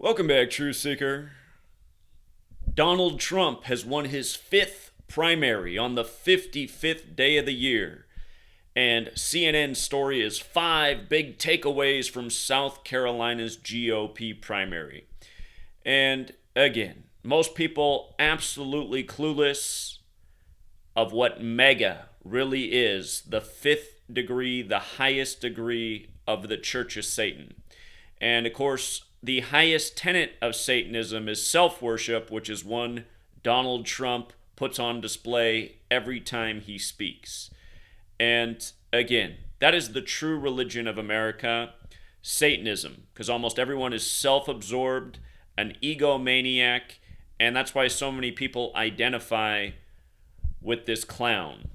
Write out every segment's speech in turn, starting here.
Welcome back, Truth Seeker. Donald Trump has won his fifth primary on the 55th day of the year. And CNN's story is 5 big takeaways from South Carolina's GOP primary. And again, most people absolutely clueless of what MAGA really is, the fifth degree, the highest degree of the Church of Satan. And of course, the highest tenet of Satanism is self-worship, which is one Donald Trump puts on display every time he speaks. And again, that is the true religion of America, Satanism, because almost everyone is self-absorbed, an egomaniac, and that's why so many people identify with this clown.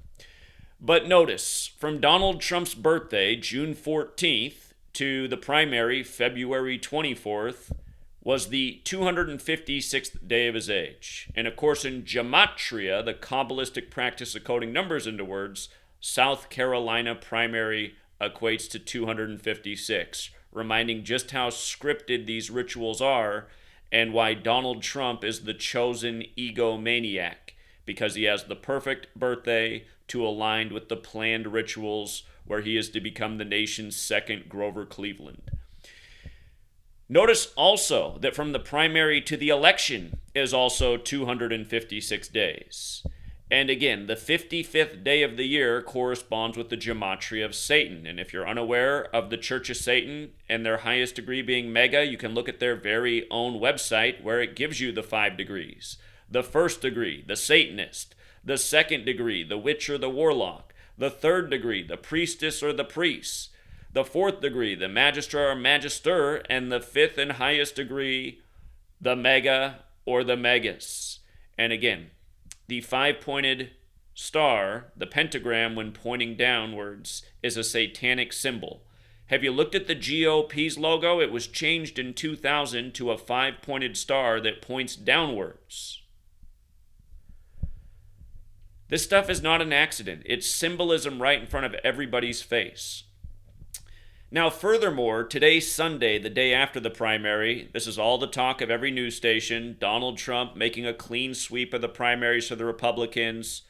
But notice, from Donald Trump's birthday, June 14th, to the primary, February 24th, was the 256th day of his age. And of course, in Gematria, the Kabbalistic practice of coding numbers into words, South Carolina primary equates to 256, reminding just how scripted these rituals are and why Donald Trump is the chosen egomaniac, because he has the perfect birthday to align with the planned rituals where he is to become the nation's second Grover Cleveland. Notice also that from the primary to the election is also 256 days. And again, the 55th day of the year corresponds with the gematria of Satan. And if you're unaware of the Church of Satan and their highest degree being MAGA, you can look at their very own website where it gives you the 5 degrees. The first degree, the Satanist. The second degree, the witch or the warlock. The third degree, the priestess or the priest. The fourth degree, the magistra or magister. And the fifth and highest degree, the MAGA or the magus. And again, the 5-pointed star, the pentagram when pointing downwards, is a satanic symbol. Have you looked at the GOP's logo? It was changed in 2000 to a 5-pointed star that points downwards. This stuff is not an accident. It's symbolism right in front of everybody's face. Now, furthermore, today's Sunday, the day after the primary. This is all the talk of every news station. Donald Trump making a clean sweep of the primaries for the Republicans.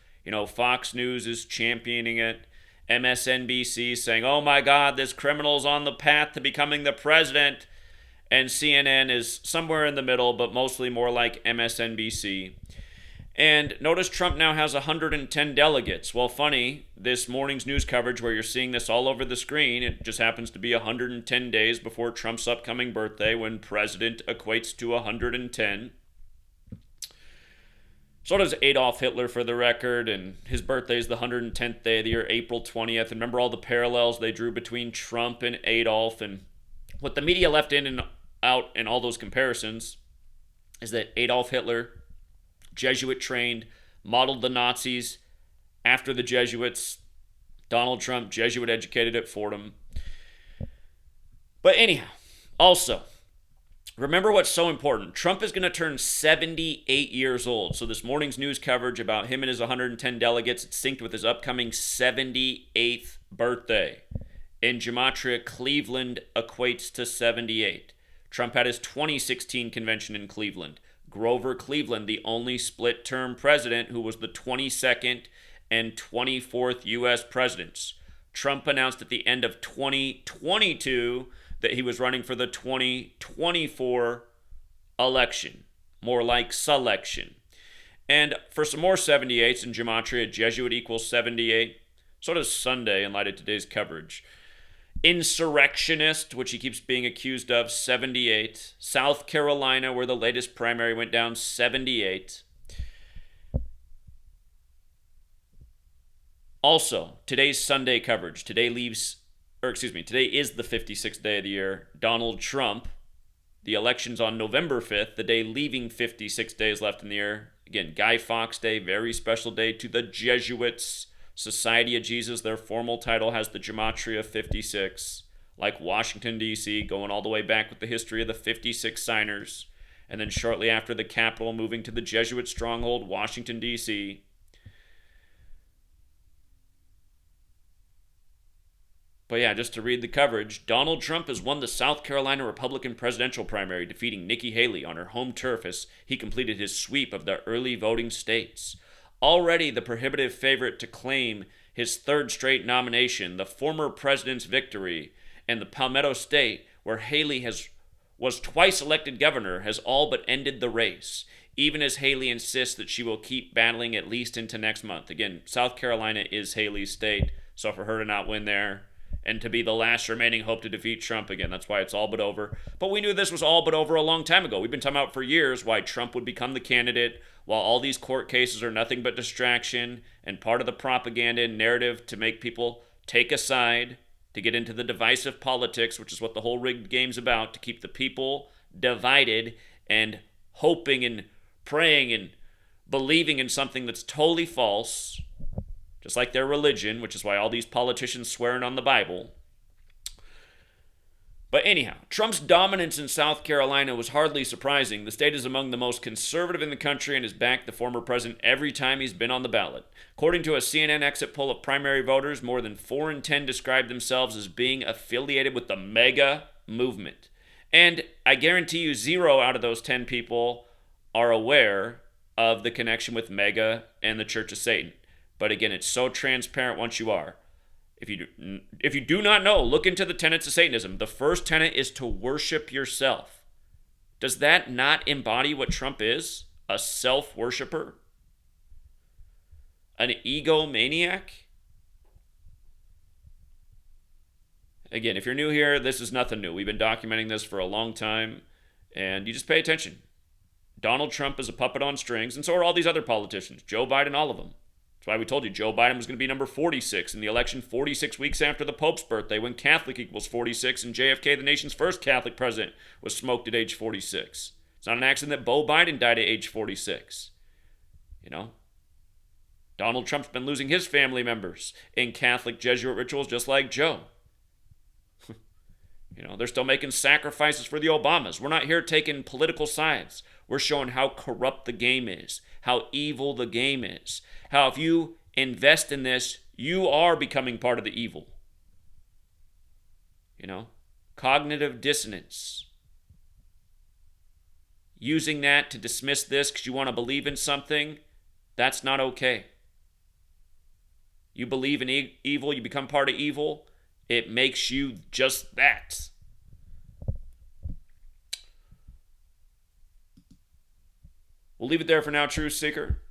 Fox News is championing it. MSNBC saying, oh my God, this criminal's on the path to becoming the president. And CNN is somewhere in the middle, but mostly more like MSNBC. And notice Trump now has 110 delegates. Well, funny, this morning's news coverage where you're seeing this all over the screen, it just happens to be 110 days before Trump's upcoming birthday when president equates to 110. So does Adolf Hitler, for the record, and his birthday is the 110th day of the year, April 20th. And remember all the parallels they drew between Trump and Adolf, and what the media left in and out in all those comparisons is that Adolf Hitler, Jesuit trained, modeled the Nazis after the Jesuits. Donald Trump, Jesuit educated at Fordham. But anyhow, also, remember what's so important. Trump is going to turn 78 years old. So this morning's news coverage about him and his 110 delegates, it's synced with his upcoming 78th birthday. In Gematria, Cleveland equates to 78. Trump had his 2016 convention in Cleveland. Grover Cleveland, the only split-term president who was the 22nd and 24th U.S. presidents. Trump announced at the end of 2022 that he was running for the 2024 election, more like selection. And for some more 78s in Gematria, Jesuit equals 78. So does Sunday in light of today's coverage. Insurrectionist, which he keeps being accused of, 78. South Carolina, where the latest primary went down, 78. Also, today's Sunday coverage. Today is the 56th day of the year. Donald Trump, the election's on November 5th, the day leaving 56 days left in the year. Again, Guy Fawkes Day, very special day to the Jesuits. Society of Jesus, their formal title has the Gematria 56, like Washington, D.C., going all the way back with the history of the 56 signers, and then shortly after the capital moving to the Jesuit stronghold, Washington, D.C. But yeah, just to read the coverage, Donald Trump has won the South Carolina Republican presidential primary, defeating Nikki Haley on her home turf as he completed his sweep of the early voting states. Already the prohibitive favorite to claim his third straight nomination, the former president's victory, and the Palmetto State, where Haley was twice elected governor, has all but ended the race, even as Haley insists that she will keep battling at least into next month. Again, South Carolina is Haley's state, so for her to not win there and to be the last remaining hope to defeat Trump again, that's why it's all but over. But we knew this was all but over a long time ago. We've been talking about for years why Trump would become the candidate, while all these court cases are nothing but distraction and part of the propaganda and narrative to make people take a side, to get into the divisive politics, which is what the whole rigged game's about, to keep the people divided and hoping and praying and believing in something that's totally false, just like their religion, which is why all these politicians swearing on the Bible. But anyhow, Trump's dominance in South Carolina was hardly surprising. The state is among the most conservative in the country and has backed the former president every time he's been on the ballot. According to a CNN exit poll of primary voters, more than 4 in 10 described themselves as being affiliated with the MAGA movement. And I guarantee you 0 out of those 10 people are aware of the connection with MAGA and the Church of Satan. But again, it's so transparent once you are. If you do not know, look into the tenets of Satanism. The first tenet is to worship yourself. Does that not embody what Trump is? A self-worshiper? An egomaniac? Again, if you're new here, this is nothing new. We've been documenting this for a long time, and you just pay attention. Donald Trump is a puppet on strings, and so are all these other politicians. Joe Biden, all of them. That's why we told you Joe Biden was going to be number 46 in the election 46 weeks after the Pope's birthday, when Catholic equals 46, and JFK, the nation's first Catholic president, was smoked at age 46. It's not an accident that Beau Biden died at age 46. You know? Donald Trump's been losing his family members in Catholic Jesuit rituals just like Joe. You know, they're still making sacrifices for the Obamas. We're not here taking political sides. We're showing how corrupt the game is, how evil the game is, how if you invest in this, you are becoming part of the evil. You know, cognitive dissonance. Using that to dismiss this because you want to believe in something, that's not okay. You believe in evil, you become part of evil, it makes you just that. We'll leave it there for now, Truth Seeker.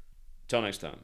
Until next time.